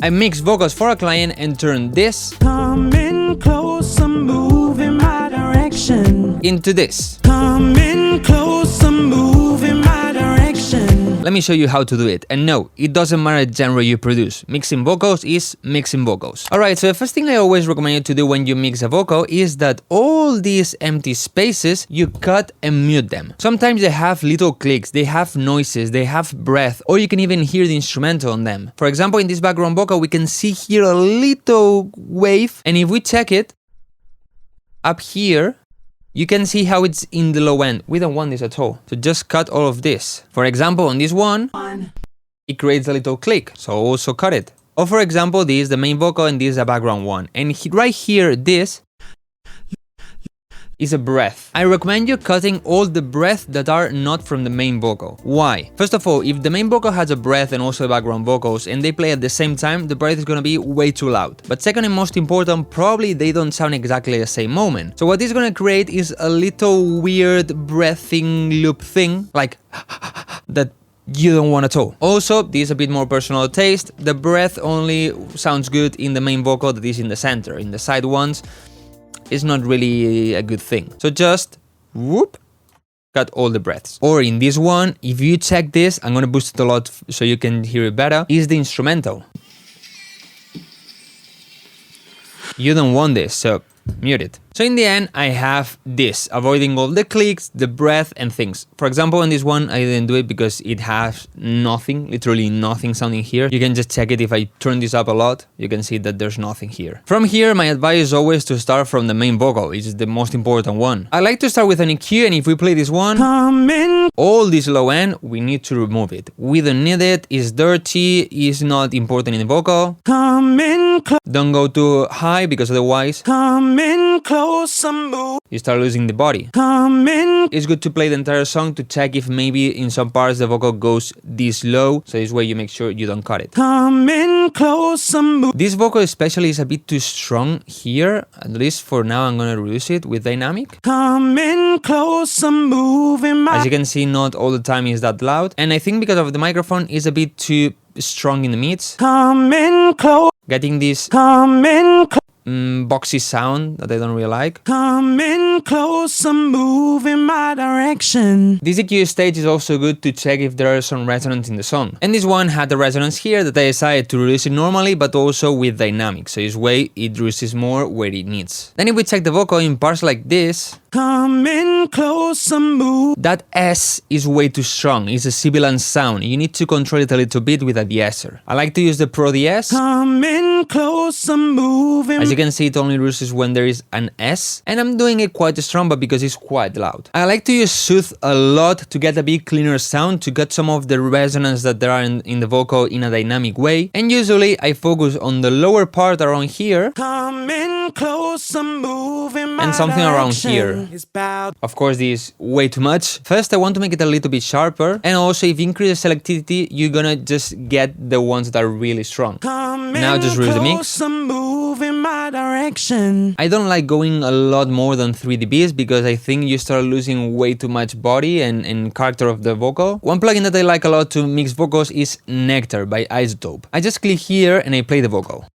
I mix vocals for a client and turn this Coming closer, move in my direction. into this. Coming closer, move in my direction. Let me show you how to do it. And no, it doesn't matter the genre you produce. Mixing vocals is mixing vocals. Alright, so the first thing I always recommend you to do when you mix a vocal is that all these empty spaces, you cut and mute them. Sometimes they have little clicks, they have noises, they have breath, or you can even hear the instrumental on them. For example, in this background vocal, we can see here a little wave, and if we check it, up here, you can see how it's in the low end. We don't want this at all. So just cut all of this. For example, on this one, it creates a little click. So also cut it. Or for example, this is the main vocal and this is a background one. And right here, this is a breath. I recommend you cutting all the breaths that are not from the main vocal. Why? First of all, if the main vocal has a breath and also background vocals and they play at the same time, the breath is gonna be way too loud. But second and most important, probably they don't sound exactly the same moment. So what this is gonna create is a little weird breathing loop thing, like that you don't want at all. Also, this is a bit more personal taste. The breath only sounds good in the main vocal that is in the center. In the side ones, it's not really a good thing. So just whoop, cut all the breaths. Or in this one, if you check this, I'm gonna boost it a lot so you can hear it better, is the instrumental. You don't want this, so mute it. So in the end, I have this, avoiding all the clicks, the breath and things. For example, in this one, I didn't do it because it has nothing, literally nothing sounding here. You can just check it. If I turn this up a lot, you can see that there's nothing here. From here, my advice is always to start from the main vocal. It's the most important one. I like to start with an EQ, and if we play this one, all this low end, we need to remove it. We don't need it, it's dirty, it's not important in the vocal. Don't go too high because otherwise you start losing the body. It's good to play the entire song to check if maybe in some parts the vocal goes this low, so this way you make sure you don't cut it. This vocal especially is a bit too strong here, at least for now. I'm gonna reduce it with dynamic. As you can see, not all the time is that loud, and I think because of the microphone is a bit too strong in the mids. Getting this boxy sound that I don't really like. Move in my direction. This EQ stage is also good to check if there are some resonance in the song. And this one had the resonance here that I decided to reduce it normally, but also with dynamic, so this way it reduces more where it needs. Then if we check the vocal in parts like this, Move. that S is way too strong. It's a sibilant sound. You need to control it a little bit with a de-esser. I like to use the Pro DS. Move. As you can see, it only reduces when there is an S, and I'm doing it quite strong, but because it's quite loud. I like to use Soothe a lot to get a bit cleaner sound, to get some of the resonance that there are in the vocal in a dynamic way, and usually I focus on the lower part around here, and something around here. Of course, this is way too much. First, I want to make it a little bit sharper, and also if you increase the selectivity, you're gonna just get the ones that are really strong. Now just reduce the mix. I don't like going a lot more than 3 dBs because I think you start losing way too much body and character of the vocal. One plugin that I like a lot to mix vocals is Nectar by Isotope. I just click here and I play the vocal.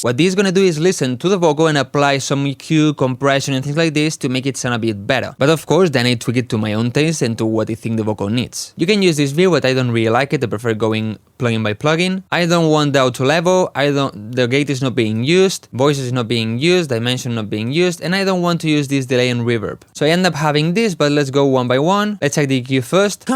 What this is gonna do is listen to the vocal and apply some EQ, compression and things like this to make it sound a bit better. But of course, then I tweak it to my own taste and to what I think the vocal needs. You can use this view, but I don't really like it. I prefer going plugin by plugin. I don't want the auto level, the gate is not being used, voice is not being used, dimension not being used, and I don't want to use this delay and reverb. So I end up having this, but let's go one by one. Let's check the EQ first.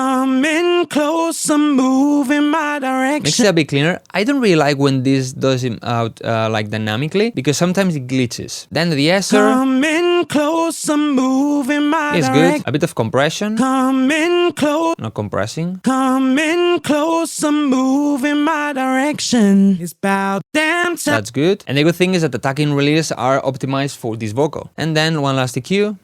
Move in my direction. Makes it a bit cleaner. I don't really like when this does it out like dynamically, because sometimes it glitches. Then the de-esser is good. A bit of compression. Not compressing. Move in my direction. It's about damn time. That's good. And the good thing is that the attack and release are optimized for this vocal. And then one last EQ.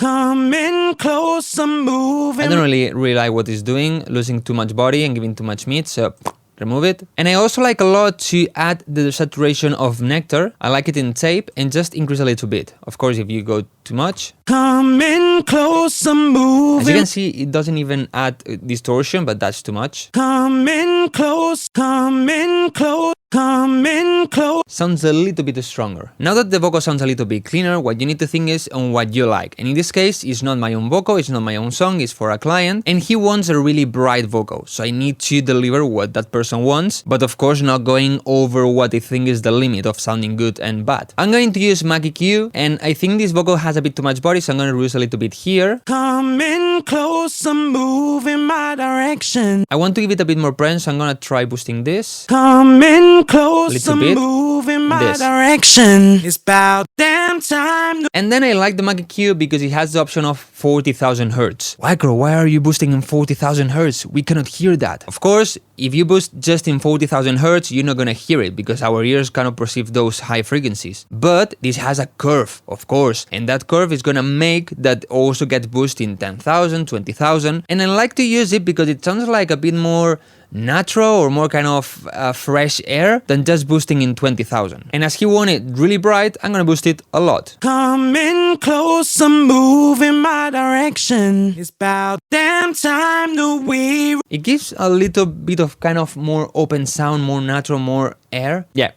Move. I don't really like what it's doing, losing too much body and giving too much mid, so remove it. And I also like a lot to add the saturation of nectar. I like it in tape and just increase a little bit. Of course, if you go too much. Coming closer, moving. As you can see, it doesn't even add distortion, but that's too much. Coming close, coming close. Coming close. Sounds a little bit stronger. Now that the vocal sounds a little bit cleaner, what you need to think is on what you like. And in this case, it's not my own vocal, it's not my own song, it's for a client. And he wants a really bright vocal. So I need to deliver what that person wants, but of course not going over what I think is the limit of sounding good and bad. I'm going to use Mackie Q, and I think this vocal has a bit too much body, so I'm going to reduce a little bit here. Coming closer, move in my direction. I want to give it a bit more presence, so I'm going to try boosting this. Coming closer, bit. move in my This. direction. It's about damn time. And then I like the Mackie Q because it has the option of 40,000 Hz. Wildcrow, why are you boosting in 40,000 Hz? We cannot hear that. Of course, if you boost just in 40,000 Hz, you're not gonna hear it because our ears cannot perceive those high frequencies. But this has a curve, of course, and that curve is gonna make that also get boosted in 10,000, 20,000. And I like to use it because it sounds like a bit more natural or more kind of fresh air than just boosting in 20,000. And as he wanted it really bright, I'm gonna boost it a lot. Coming closer, move in my direction. It's about damn time to we. It gives a little bit of kind of more open sound, more natural, more air. Yeah.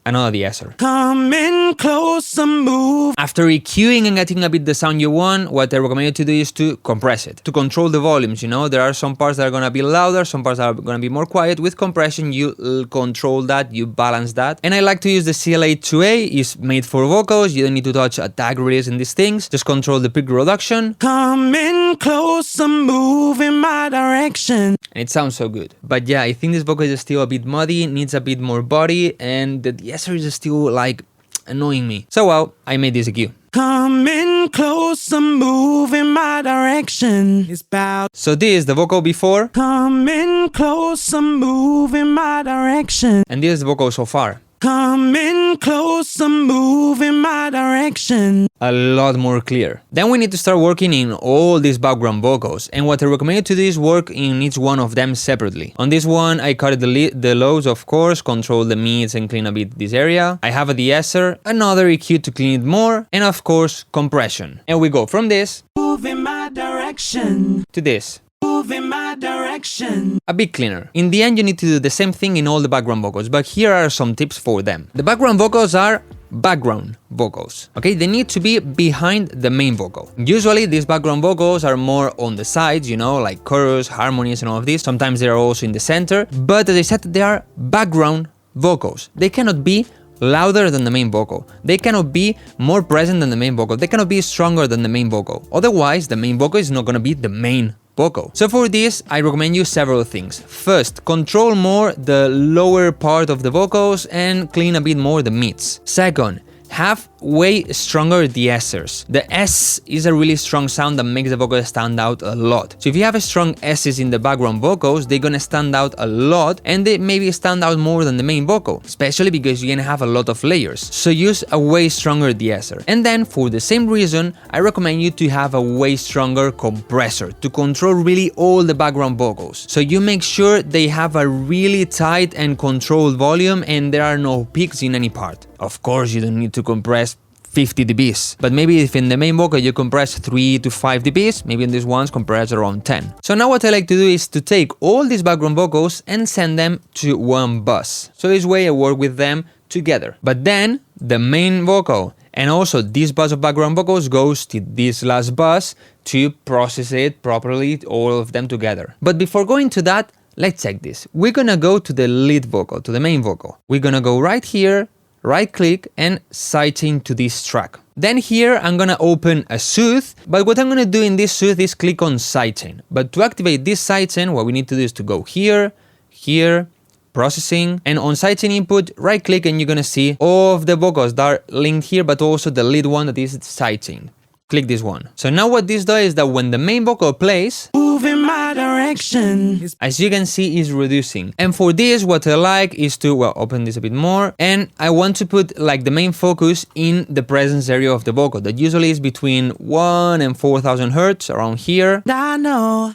Another de-esser. Coming closer, move. After EQing and getting a bit the sound you want, what I recommend you to do is to compress it, to control the volumes, you know. There are some parts that are gonna be louder, some parts that are gonna be more quiet. With compression, you control that, you balance that. And I like to use the CLA2A, it's made for vocals, you don't need to touch a tag release in these things, just control the peak reduction. Coming closer, move in my direction. And it sounds so good. But yeah, I think this vocal is still a bit muddy, needs a bit more body, and the de-esser is still like annoying me. So well, I made this EQ. Coming closer, move in my direction. It's about. So this is the vocal before. Coming closer, move in my direction. And this is the vocal so far. Coming closer, move in my direction. A lot more clear. Then we need to start working in all these background vocals, and what I recommend you to do is work in each one of them separately. On this one, I cut the lows, of course, control the mids and clean a bit this area. I have a de-esser, another EQ to clean it more, and of course, compression. And we go from this Move in my direction. to this. Move in my direction. A bit cleaner. In the end, you need to do the same thing in all the background vocals, but here are some tips for them. The background vocals are background vocals, okay? They need to be behind the main vocal. Usually, these background vocals are more on the sides, you know, like chorus, harmonies, and all of this. Sometimes they are also in the center, but as I said, they are background vocals. They cannot be louder than the main vocal. They cannot be more present than the main vocal. They cannot be stronger than the main vocal. Otherwise, the main vocal is not gonna be the main vocal. So for this, I recommend you several things. First, control more the lower part of the vocals and clean a bit more the mids. Second, have way stronger de-essers. The S is a really strong sound that makes the vocal stand out a lot. So if you have a strong S's in the background vocals, they're gonna stand out a lot, and they maybe stand out more than the main vocal, especially because you're gonna have a lot of layers. So use a way stronger de-esser. And then for the same reason, I recommend you to have a way stronger compressor to control really all the background vocals. So you make sure they have a really tight and controlled volume and there are no peaks in any part. Of course, you don't need to compress 50 dBs, but maybe if in the main vocal you compress 3 to 5 dBs, maybe in these ones compress around 10. So now what I like to do is to take all these background vocals and send them to one bus. So this way I work with them together. But then the main vocal and also this bus of background vocals goes to this last bus to process it properly, all of them together. But before going to that, let's check this. We're gonna go to the lead vocal, to the main vocal. We're gonna go right here, right click and sidechain to this track. Then here I'm gonna open a soothe, but what I'm gonna do in this soothe is click on sidechain. But to activate this sidechain, what we need to do is to go here, here, processing, and on sidechain input, right click and you're gonna see all of the vocals that are linked here, but also the lead one that is sidechain. Click this one. So now what this does is that when the main vocal plays, Move in my direction. as you can see, is reducing. And for this, what I like is to, well, open this a bit more. And I want to put like the main focus in the presence area of the vocal that usually is between 1 and 4,000 Hertz around here. I know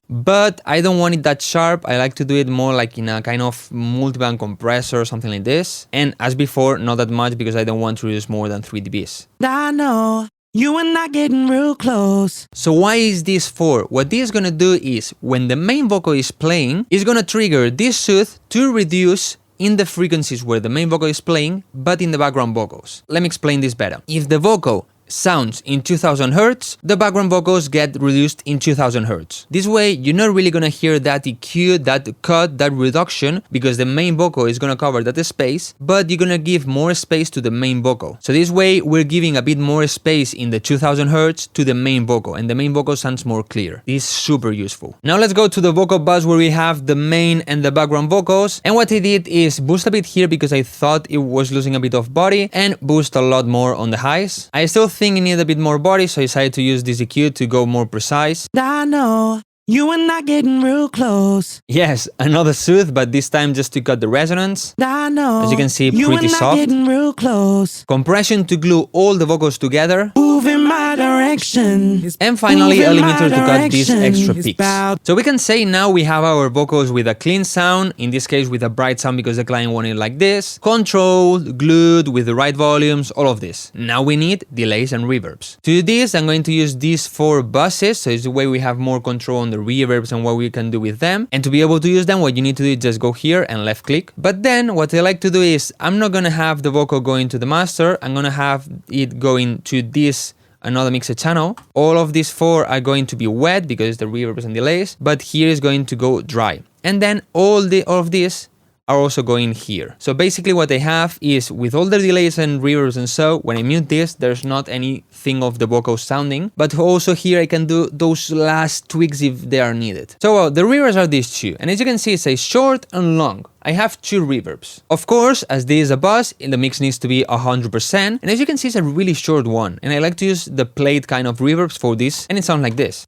But I don't want it that sharp. I like to do it more like in a kind of multiband compressor or something like this. And as before, not that much because I don't want to reduce more than 3 dBs. I know you and I getting real close. So why is this for? What this is gonna do is, when the main vocal is playing, it's gonna trigger this soothe to reduce in the frequencies where the main vocal is playing, but in the background vocals. Let me explain this better. If the vocal sounds in 2000 Hz, the background vocals get reduced in 2000 Hz. This way, you're not really gonna hear that EQ, that cut, that reduction, because the main vocal is gonna cover that space, but you're gonna give more space to the main vocal. So this way, we're giving a bit more space in the 2000 Hz to the main vocal, and the main vocal sounds more clear. This is super useful. Now let's go to the vocal bus where we have the main and the background vocals, and what I did is boost a bit here because I thought it was losing a bit of body, and boost a lot more on the highs. I still think it needed a bit more body, so I decided to use this EQ to go more precise. I know you and I getting real close. Yes, another soothe, but this time just to cut the resonance. I know as you can see, you pretty and soft. I getting real close. Compression to glue all the vocals together. Move in my direction. And finally, a Move in limiter my to cut these direction. extra It's peaks. about- So we can say now we have our vocals with a clean sound, in this case with a bright sound because the client wanted it like this, controlled, glued, with the right volumes, all of this. Now we need delays and reverbs. To do this, I'm going to use these 4 buses, so it's the way we have more control on the reverbs and what we can do with them. And to be able to use them, what you need to do is just go here and left click. But then what I like to do is, I'm not gonna have the vocal going to the master, I'm gonna have it going to this another mixer channel. All of these 4 are going to be wet because the reverbs and delays, but here is going to go dry. And then all of these are also going here. So basically what I have is, with all the delays and reverbs and so, when I mute this, there's not anything of the vocal sounding, but also here I can do those last tweaks if they are needed. So the reverbs are these 2, and as you can see, it says short and long. I have 2 reverbs. Of course, as this is a bus, the mix needs to be 100%, and as you can see, it's a really short one, and I like to use the plate kind of reverbs for this, and it sounds like this.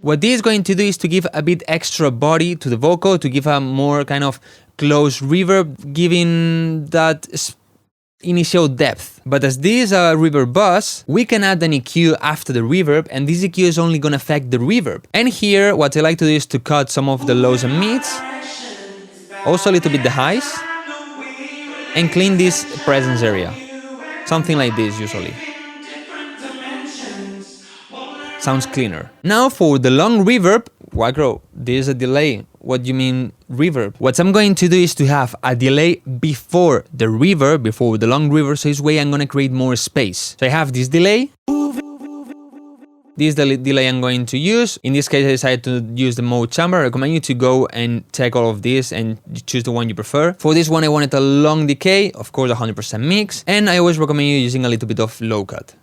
What this is going to do is to give a bit extra body to the vocal, to give a more kind of close reverb, giving that initial depth. But as this is a reverb bus, we can add an EQ after the reverb, and this EQ is only going to affect the reverb. And here, what I like to do is to cut some of the lows and mids, also a little bit the highs, and clean this presence area. Something like this usually. Sounds cleaner. Now for the long reverb, Wildcrow, there's a delay. What do you mean reverb? What I'm going to do is to have a delay before the reverb, before the long reverb, so this way I'm going to create more space. So I have this delay. This is the delay I'm going to use. In this case, I decided to use the mode chamber. I recommend you to go and check all of this and choose the one you prefer. For this one, I wanted a long decay, of course 100% mix, and I always recommend you using a little bit of low cut.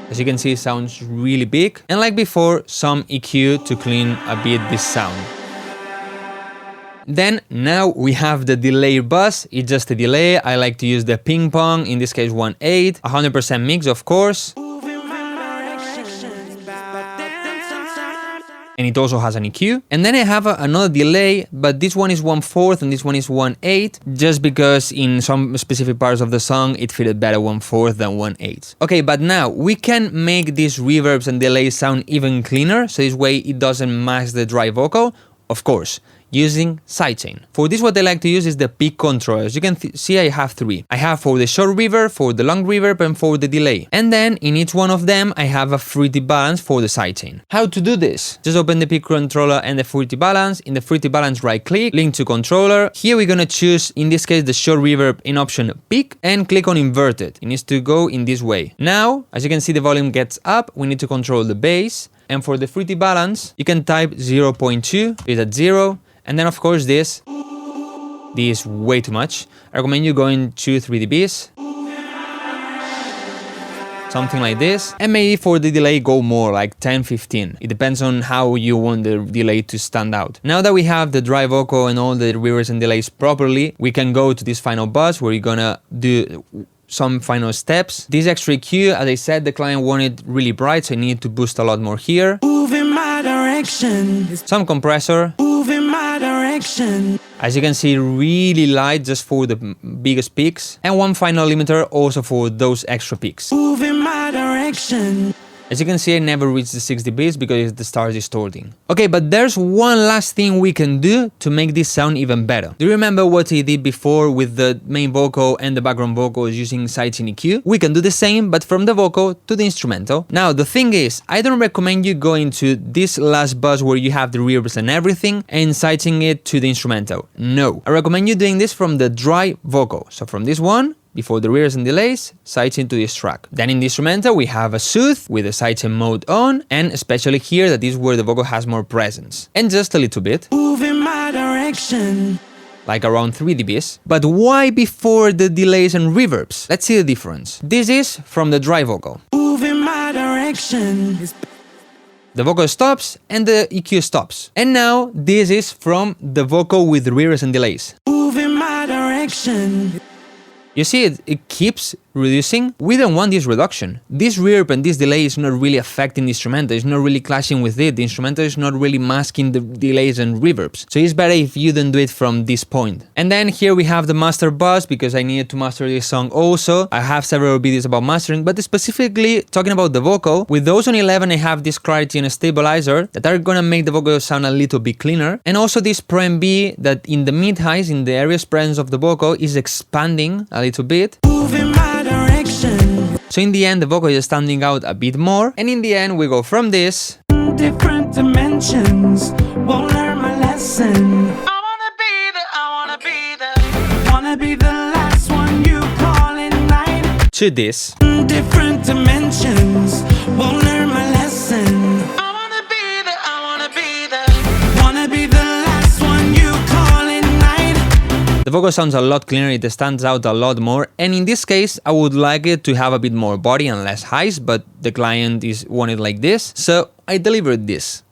As you can see, it sounds really big. And like before, some EQ to clean a bit this sound. Then, now we have the delay bus. It's just a delay. I like to use the ping pong, in this case 1/8, 100% mix, of course. And it also has an EQ. And then I have another delay, but this one is 1/4 and this one is 1/8, just because in some specific parts of the song it fitted better 1/4 than 1/8. Okay, but now we can make these reverbs and delays sound even cleaner, so this way it doesn't mask the dry vocal, of course, using sidechain. For this, what I like to use is the peak control. As you can see, I have 3. I have for the short reverb, for the long reverb, and for the delay. And then in each one of them, I have a frequency balance for the sidechain. How to do this? Just open the peak controller and the frequency balance. In the frequency balance, right click, link to controller. Here we're gonna choose, in this case, the short reverb in option peak, and click on inverted. It needs to go in this way. Now, as you can see, the volume gets up. We need to control the bass. And for the frequency balance, you can type 0.2, is at 0. And then of course this is way too much. I recommend you going to 3 dBs. Something like this. And maybe for the delay go more, like 10, 15. It depends on how you want the delay to stand out. Now that we have the dry vocal and all the reverbs and delays properly, we can go to this final bus where you're gonna do some final steps. This extra EQ, as I said, the client wanted really bright, so I need to boost a lot more here. Move in my direction. Some compressor. Move in my direction. As you can see, really light just for the biggest peaks. And one final limiter also for those extra peaks. Move in my direction. As you can see, I never reached the 60 bits because the starts distorting. Okay, but there's one last thing we can do to make this sound even better. Do you remember what I did before with the main vocal and the background vocals using sidechain EQ? We can do the same, but from the vocal to the instrumental. Now, the thing is, I don't recommend you going to this last bus where you have the reverbs and everything and sidechaining it to the instrumental. No, I recommend you doing this from the dry vocal. So from this one, before the rears and delays, sidechain to this track. Then in the instrumental we have a soothe with the sidechain mode on, and especially here that is where the vocal has more presence. And just a little bit. Move in my direction. Like around 3 dBs. But why before the delays and reverbs? Let's see the difference. This is from the dry vocal. Move in my direction. The vocal stops and the EQ stops. And now this is from the vocal with reverbs and delays. Move in my direction. You see it keeps reducing. We don't want this reduction. This reverb and this delay is not really affecting the instrumental, it's not really clashing with it. The instrumental is not really masking the delays and reverbs. So it's better if you don't do it from this point. And then here we have the master bus because I needed to master this song also. I have several videos about mastering, but specifically talking about the vocal, with those on 11 I have this clarity and a stabilizer that are gonna make the vocal sound a little bit cleaner. And also this Pro MB that in the mid-highs, in the areas presence of the vocal, is expanding a little bit. Move in my direction. So in the end the vocal is standing out a bit more, and in the end we go from this Different dimensions, won't learn my lesson. Wanna be the last one you call at night. to this. Different dimensions, won't learn my lesson. Wanna be the last one you call at night. The vocal sounds a lot cleaner, it stands out a lot more, and in this case I would like it to have a bit more body and less highs, but the client is wanted like this, so I delivered this.